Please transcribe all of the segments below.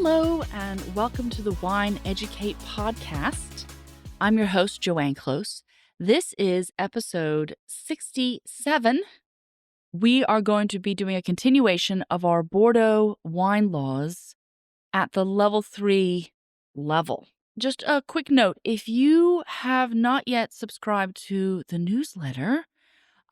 Hello, and welcome to the Wine Educate podcast. I'm your host, Joanne Close. This is episode 67. We are going to be doing a continuation of our Bordeaux wine laws at the level 3 level. Just a quick note, if you have not yet subscribed to the newsletter,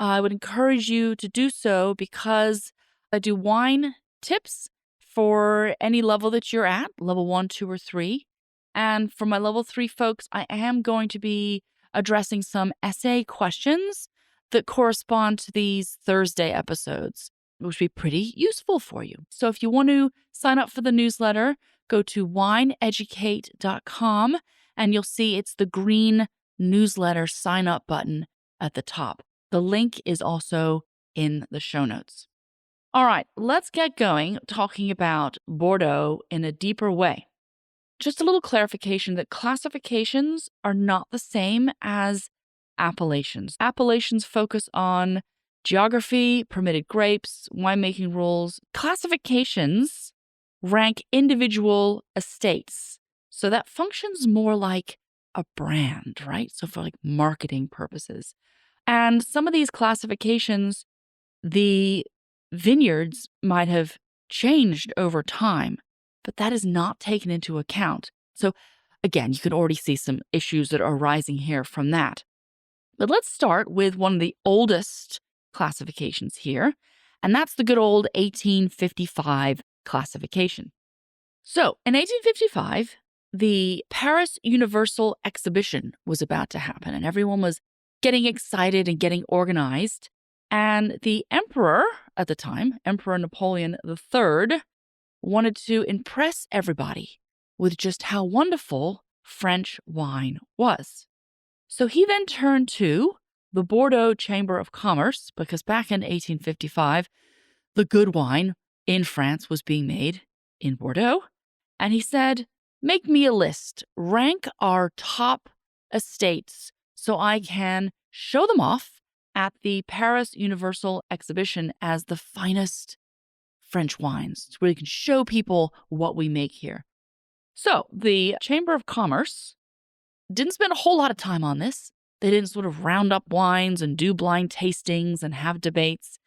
I would encourage you to do so because I do wine tips for any level that you're at, level 1, 2, or 3. And for my level 3 folks, I am going to be addressing some essay questions that correspond to these Thursday episodes, which will be pretty useful for you. So if you want to sign up for the newsletter, go to wineeducate.com and you'll see it's the green newsletter sign up button at the top. The link is also in the show notes. All right, let's get going talking about Bordeaux in a deeper way. Just a little clarification that classifications are not the same as appellations. Appellations focus on geography, permitted grapes, winemaking rules. Classifications rank individual estates. So that functions more like a brand, right? So for like marketing purposes. And some of these classifications, the vineyards might have changed over time, but that is not taken into account. So again, you can already see some issues that are arising here from that. But let's start with one of the oldest classifications here, and that's the good old 1855 classification. So in 1855, the Paris Universal Exhibition was about to happen, and everyone was getting excited and getting organized. And the emperor at the time, Emperor Napoleon III, wanted to impress everybody with just how wonderful French wine was. So he then turned to the Bordeaux Chamber of Commerce, because back in 1855, the good wine in France was being made in Bordeaux. And he said, make me a list, rank our top estates so I can show them off at the Paris Universal Exhibition as the finest French wines, so we can show people what we make here. So the Chamber of Commerce didn't spend a whole lot of time on this. They didn't sort of round up wines and do blind tastings and have debates.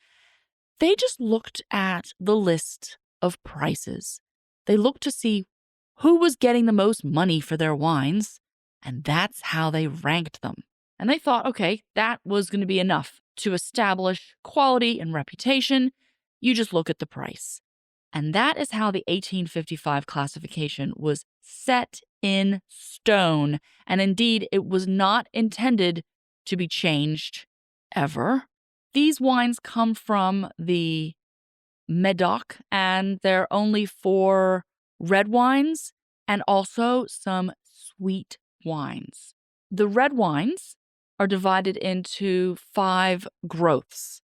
They just looked at the list of prices. They looked to see who was getting the most money for their wines, and that's how they ranked them. And they thought, okay, that was going to be enough to establish quality and reputation. You just look at the price. And that is how the 1855 classification was set in stone. And indeed, it was not intended to be changed ever. These wines come from the Medoc, and they're only for red wines and also some sweet wines. The red wines are divided into 5 growths,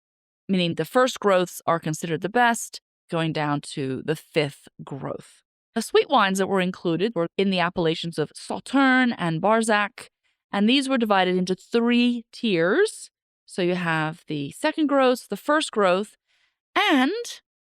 meaning the first growths are considered the best, going down to the 5th growth. The sweet wines that were included were in the appellations of Sauternes and Barsac, and these were divided into 3 tiers. So you have the second growth, the first growth, and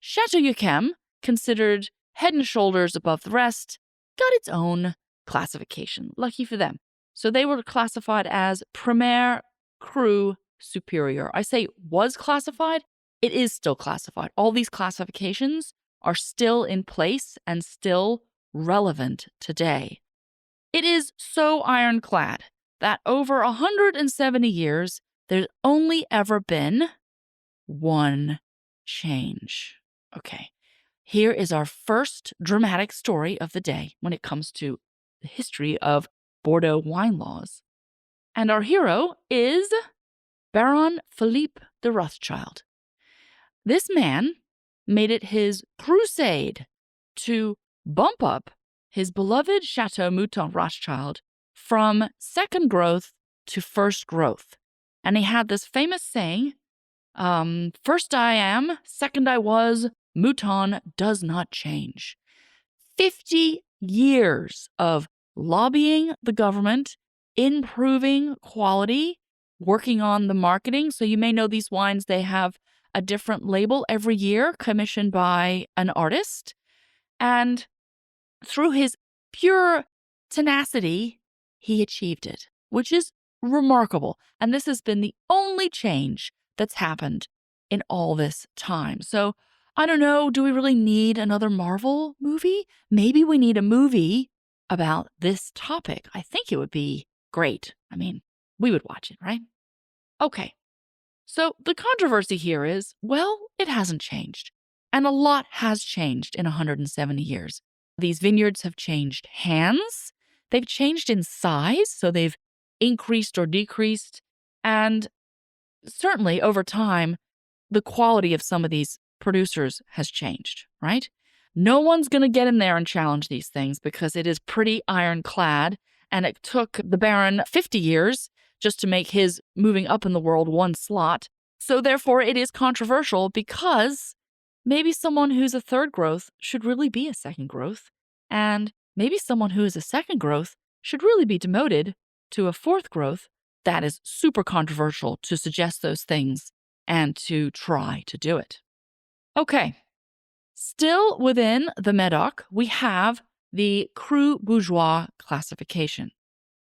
Château, considered head and shoulders above the rest, got its own classification. Lucky for them. So they were classified as Premier Cru Superior. I say was classified. It is still classified. All these classifications are still in place and still relevant today. It is so ironclad that over 170 years, there's only ever been one change. Okay, here is our first dramatic story of the day when it comes to the history of Bordeaux wine laws. And our hero is Baron Philippe de Rothschild. This man made it his crusade to bump up his beloved Château Mouton Rothschild from second growth to first growth. And he had this famous saying, first I am, second I was, Mouton does not change. 50 years of lobbying the government, improving quality, working on the marketing. So you may know these wines, they have a different label every year commissioned by an artist. And through his pure tenacity, he achieved it, which is remarkable. And this has been the only change that's happened in all this time. So I don't know, do we really need another Marvel movie? Maybe we need a movie about this topic. I think it would be great. I mean, we would watch it, right? Okay. So the controversy here is, well, it hasn't changed. And a lot has changed in 170 years. These vineyards have changed hands. They've changed in size, so they've increased or decreased. And certainly over time, the quality of some of these producers has changed, right? No one's going to get in there and challenge these things because it is pretty ironclad. And it took the Baron 50 years just to make his moving up in the world one slot. So therefore, it is controversial because maybe someone who's a third growth should really be a second growth. And maybe someone who is a second growth should really be demoted to a fourth growth. That is super controversial to suggest those things and to try to do it. Okay. Still within the Medoc, we have the Cru Bourgeois classification.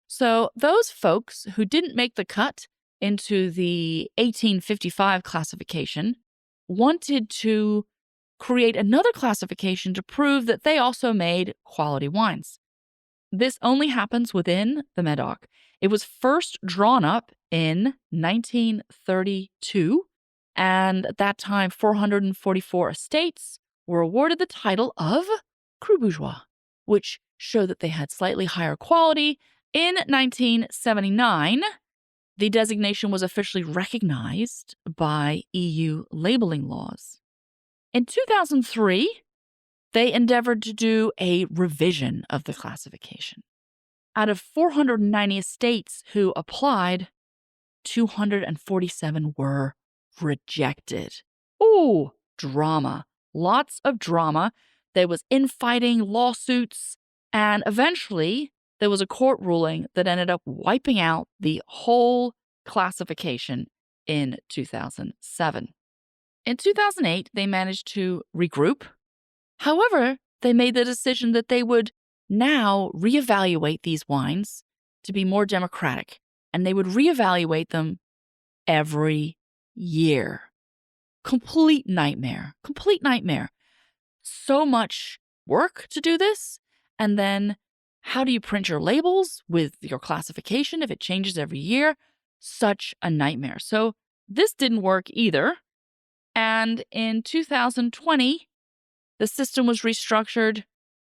So those folks who didn't make the cut into the 1855 classification wanted to create another classification to prove that they also made quality wines. This only happens within the Medoc. It was first drawn up in 1932, and at that time, 444 estates were awarded the title of Cru Bourgeois, which showed that they had slightly higher quality. In 1979, the designation was officially recognized by EU labeling laws. In 2003, they endeavored to do a revision of the classification. Out of 490 estates who applied, 247 were rejected. Ooh, drama. Lots of drama. There was infighting, lawsuits, and eventually there was a court ruling that ended up wiping out the whole classification in 2007. In 2008, they managed to regroup. However, they made the decision that they would now reevaluate these wines to be more democratic, and they would reevaluate them every year. Complete nightmare. Complete nightmare. So much work to do this, and then how do you print your labels with your classification if it changes every year? Such a nightmare. So this didn't work either. And in 2020, the system was restructured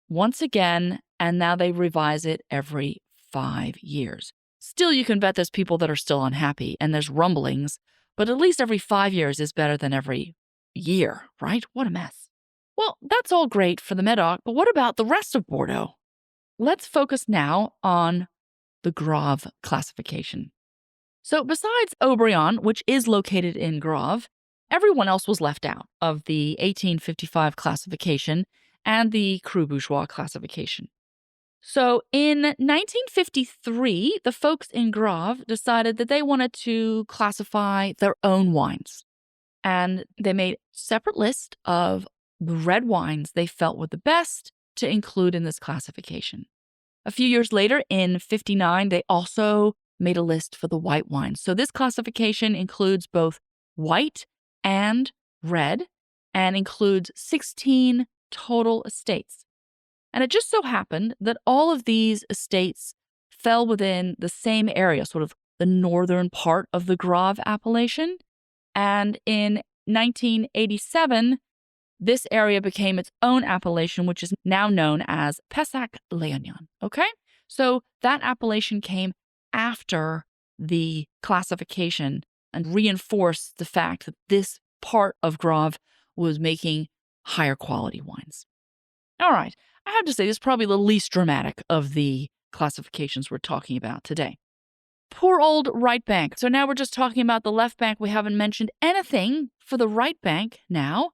once again, and now they revise it every 5 years. Still, you can bet there's people that are still unhappy, and there's rumblings, but at least every 5 years is better than every year, right? What a mess. Well, that's all great for the Medoc, but what about the rest of Bordeaux? Let's focus now on the Grave classification. So besides Aubryon, which is located in Grave, everyone else was left out of the 1855 classification and the Cru Bourgeois classification. So in 1953, the folks in Grave decided that they wanted to classify their own wines. And they made a separate list of the red wines they felt were the best to include in this classification. A few years later, in 59, they also made a list for the white wines. So this classification includes both white and red and includes 16 total estates. And it just so happened that all of these estates fell within the same area, sort of the northern part of the Grave appellation. And in 1987, this area became its own appellation, which is now known as Pessac-Léognan. Okay? So that appellation came after the classification and reinforced the fact that this part of Grave was making higher quality wines. All right. I have to say, this is probably the least dramatic of the classifications we're talking about today. Poor old right bank. So now we're just talking about the left bank. We haven't mentioned anything for the right bank now.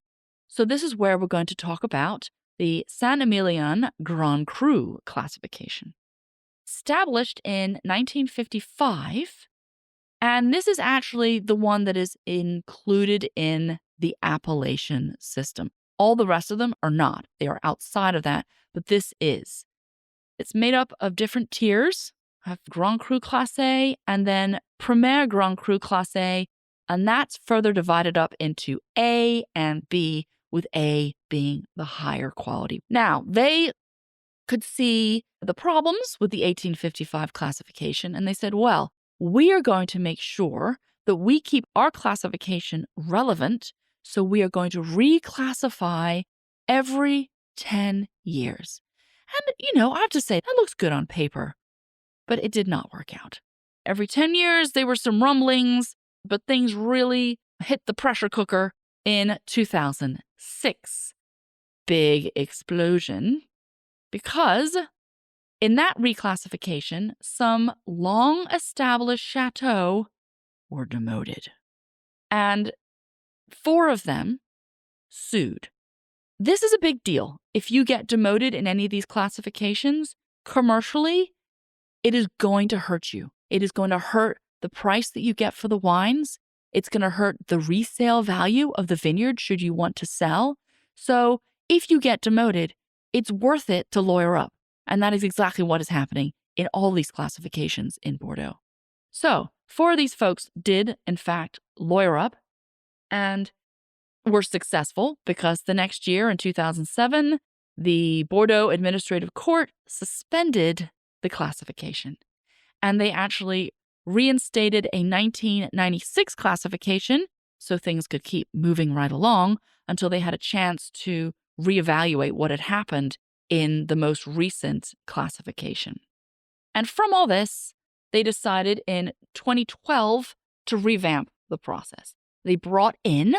So this is where we're going to talk about the Saint-Émilion Grand Cru classification. Established in 1955, and this is actually the one that is included in the appellation system. All the rest of them are not. They are outside of that, but this is. It's made up of different tiers. I have Grand Cru Classé and then Premier Grand Cru Classé, and that's further divided up into A and B, with A being the higher quality. Now, they could see the problems with the 1855 classification, and they said, well, we are going to make sure that we keep our classification relevant, so we are going to reclassify every 10 years. And, I have to say, that looks good on paper, but it did not work out. Every 10 years, there were some rumblings, but things really hit the pressure cooker in 2006. Big explosion, because in that reclassification, some long-established chateaux were demoted, and 4 of them sued. This is a big deal. If you get demoted in any of these classifications, commercially, it is going to hurt you. It is going to hurt the price that you get for the wines. It's going to hurt the resale value of the vineyard should you want to sell. So if you get demoted, it's worth it to lawyer up. And that is exactly what is happening in all these classifications in Bordeaux. So 4 of these folks did, in fact, lawyer up and were successful, because the next year in 2007, the Bordeaux Administrative Court suspended the classification. And they actually reinstated a 1996 classification so things could keep moving right along until they had a chance to reevaluate what had happened in the most recent classification. And from all this, they decided in 2012 to revamp the process. They brought in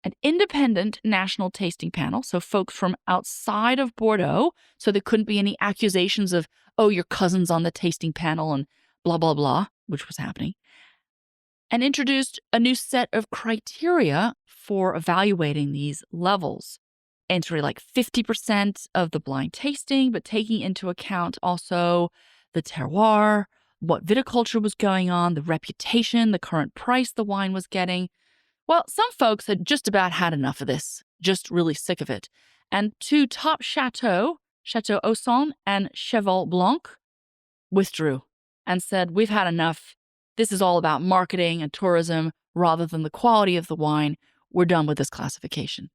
an independent national tasting panel, so folks from outside of Bordeaux, so there couldn't be any accusations of, oh, your cousin's on the tasting panel and blah, blah, blah, which was happening, and introduced a new set of criteria for evaluating these levels. Entry like 50% of the blind tasting, but taking into account also the terroir, what viticulture was going on, the reputation, the current price the wine was getting. Well, some folks had just about had enough of this, just really sick of it. And 2 top chateaux, Château Ausson and Cheval Blanc, withdrew and said, we've had enough. This is all about marketing and tourism rather than the quality of the wine. We're done with this classification.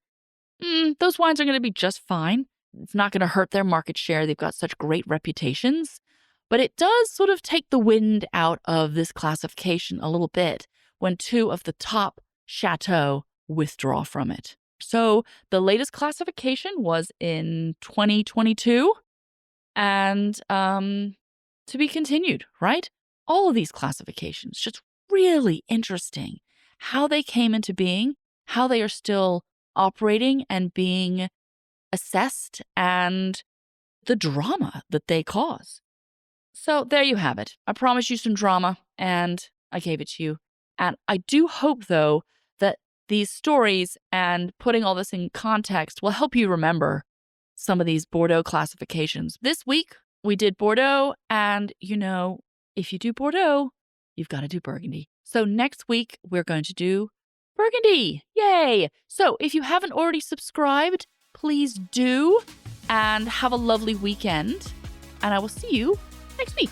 Those wines are going to be just fine. It's not going to hurt their market share. They've got such great reputations. But it does sort of take the wind out of this classification a little bit when 2 of the top chateaux withdraw from it. So the latest classification was in 2022 and to be continued, right? All of these classifications, just really interesting how they came into being, how they are still operating and being assessed, and the drama that they cause. So there you have it. I promised you some drama, and I gave it to you. And I do hope, though, that these stories and putting all this in context will help you remember some of these Bordeaux classifications. This week, we did Bordeaux, and, if you do Bordeaux, you've got to do Burgundy. So next week, we're going to do Burgundy. Yay! So if you haven't already subscribed, please do, and have a lovely weekend. And I will see you next week.